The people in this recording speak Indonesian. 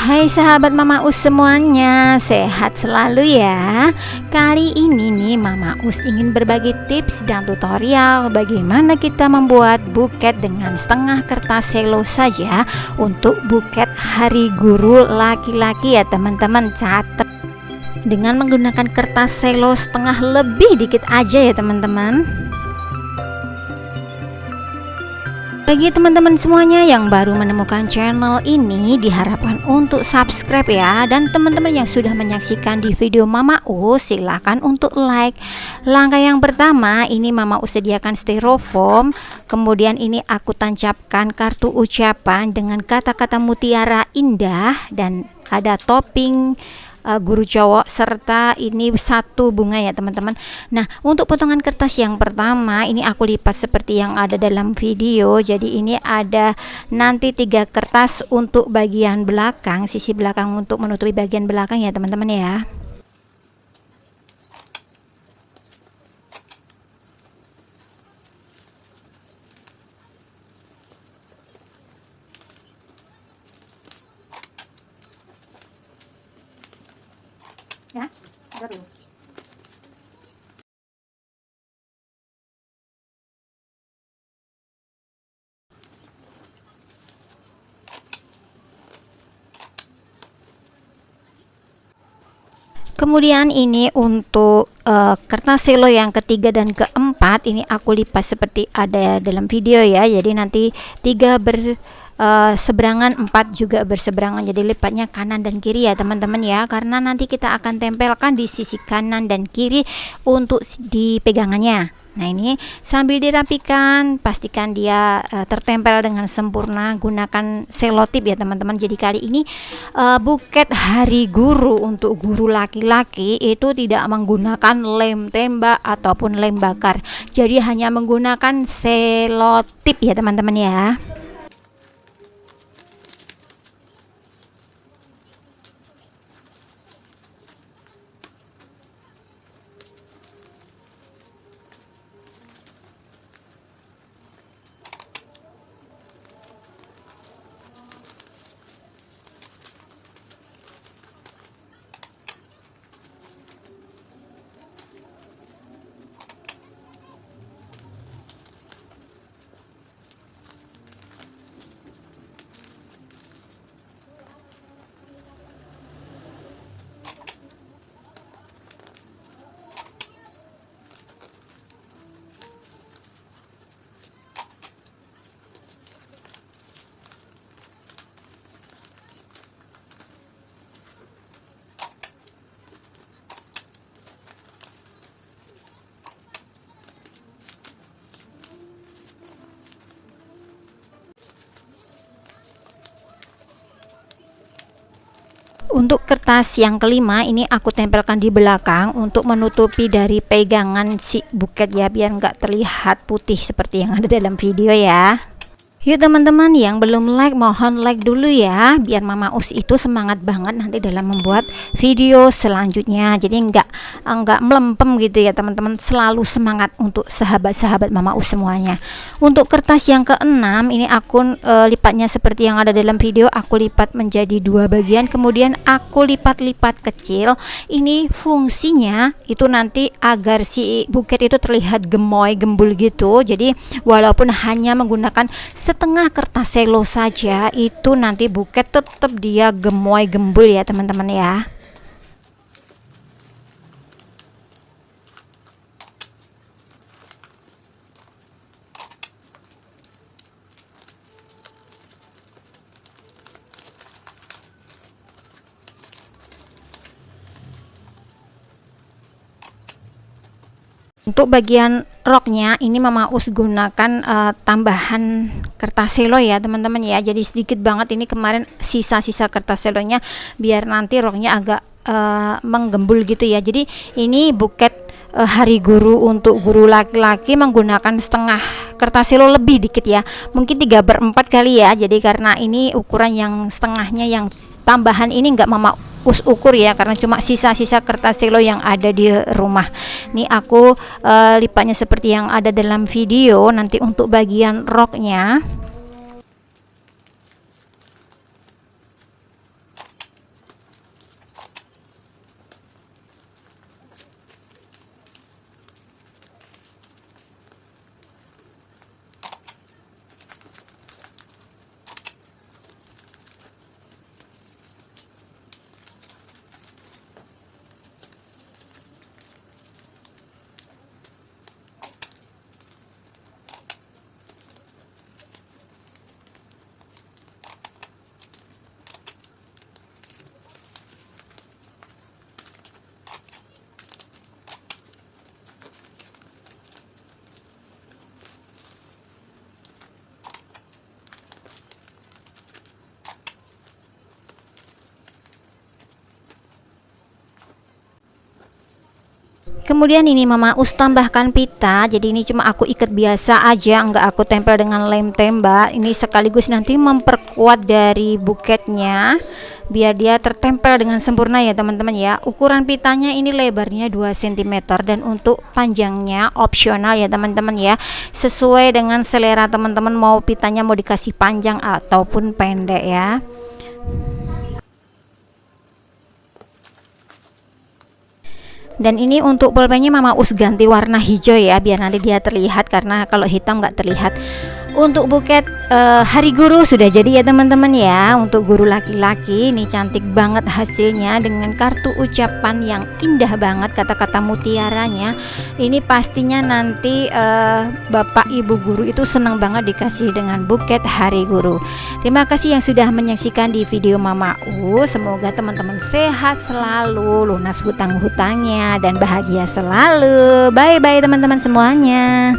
Hai sahabat Mama Us semuanya, sehat selalu ya. Kali ini nih Mama Us ingin berbagi tips dan tutorial bagaimana kita membuat buket dengan setengah kertas selo saja untuk buket hari guru laki-laki ya teman-teman. Catat dengan menggunakan kertas selo setengah lebih dikit aja ya teman-teman. Bagi teman-teman semuanya yang baru menemukan channel ini, diharapkan untuk subscribe ya. Dan teman-teman yang sudah menyaksikan di video Mama Us, silahkan untuk like. Langkah yang pertama, ini Mama Us sediakan styrofoam. Kemudian ini aku tancapkan kartu ucapan dengan kata-kata mutiara indah. Dan ada topping guru cowok serta ini satu bunga ya teman-teman. Nah, untuk potongan kertas yang pertama ini aku lipat seperti yang ada dalam video. Jadi ini ada nanti 3 kertas untuk bagian belakang, sisi belakang untuk menutupi bagian belakang ya teman-teman ya. Ya, baru. Kemudian ini untuk kertas selo yang ketiga dan keempat ini aku lipat seperti ada dalam video ya. Jadi nanti 3 berseberangan, 4 juga berseberangan. Jadi lipatnya kanan dan kiri ya teman-teman ya, karena nanti kita akan tempelkan di sisi kanan dan kiri untuk di pegangannya. Nah, ini sambil dirapikan, pastikan dia tertempel dengan sempurna, gunakan selotip ya teman-teman. Jadi kali ini buket hari guru untuk guru laki-laki itu tidak menggunakan lem tembak ataupun lem bakar. Jadi hanya menggunakan selotip ya teman-teman ya. Untuk kertas yang kelima ini aku tempelkan di belakang untuk menutupi dari pegangan si buket ya, biar nggak terlihat putih seperti yang ada dalam video ya. Yuk teman-teman yang belum like, mohon like dulu ya, biar Mama Us itu semangat banget nanti dalam membuat video selanjutnya. Jadi enggak melempem gitu ya teman-teman, selalu semangat untuk sahabat-sahabat Mama Us semuanya. Untuk kertas yang keenam ini aku lipatnya seperti yang ada dalam video, aku lipat menjadi 2 bagian, kemudian aku lipat-lipat kecil. Ini fungsinya itu nanti agar si buket itu terlihat gemoy gembul gitu. Jadi walaupun hanya menggunakan setengah kertas selo saja, itu nanti buket tetap dia gemoy gembul ya teman-teman ya. Untuk bagian roknya ini Mama Us gunakan tambahan kertas selo ya teman-teman ya. Jadi sedikit banget ini kemarin sisa-sisa kertas selonya, biar nanti roknya agak menggembul gitu ya. Jadi ini buket hari guru untuk guru laki-laki menggunakan setengah kertas selo lebih dikit ya, mungkin 3/4 kali ya. Jadi karena ini ukuran yang setengahnya, yang tambahan ini enggak Mama Us ukur ya, karena cuma sisa-sisa kertas selo yang ada di rumah. Ini aku lipatnya seperti yang ada dalam video. Nanti untuk bagian roknya Kemudian ini Mama Us tambahkan pita, jadi ini cuma aku ikat biasa aja, enggak aku tempel dengan lem tembak. Ini sekaligus nanti memperkuat dari buketnya biar dia tertempel dengan sempurna ya teman-teman ya. Ukuran pitanya ini lebarnya 2 cm dan untuk panjangnya opsional ya teman-teman ya. Sesuai dengan selera teman-teman, mau pitanya mau dikasih panjang ataupun pendek ya. Dan ini untuk pulpennya Mama Us ganti warna hijau ya, biar nanti dia terlihat, karena kalau hitam nggak terlihat. Untuk buket hari guru sudah jadi ya teman-teman ya. Untuk guru laki-laki ini cantik banget hasilnya, dengan kartu ucapan yang indah banget, kata-kata mutiaranya. Ini pastinya nanti bapak ibu guru itu senang banget dikasih dengan buket hari guru. Terima kasih yang sudah menyaksikan di video Mama Us. Semoga teman-teman sehat selalu, lunas hutang-hutangnya, dan bahagia selalu. Bye bye teman-teman semuanya.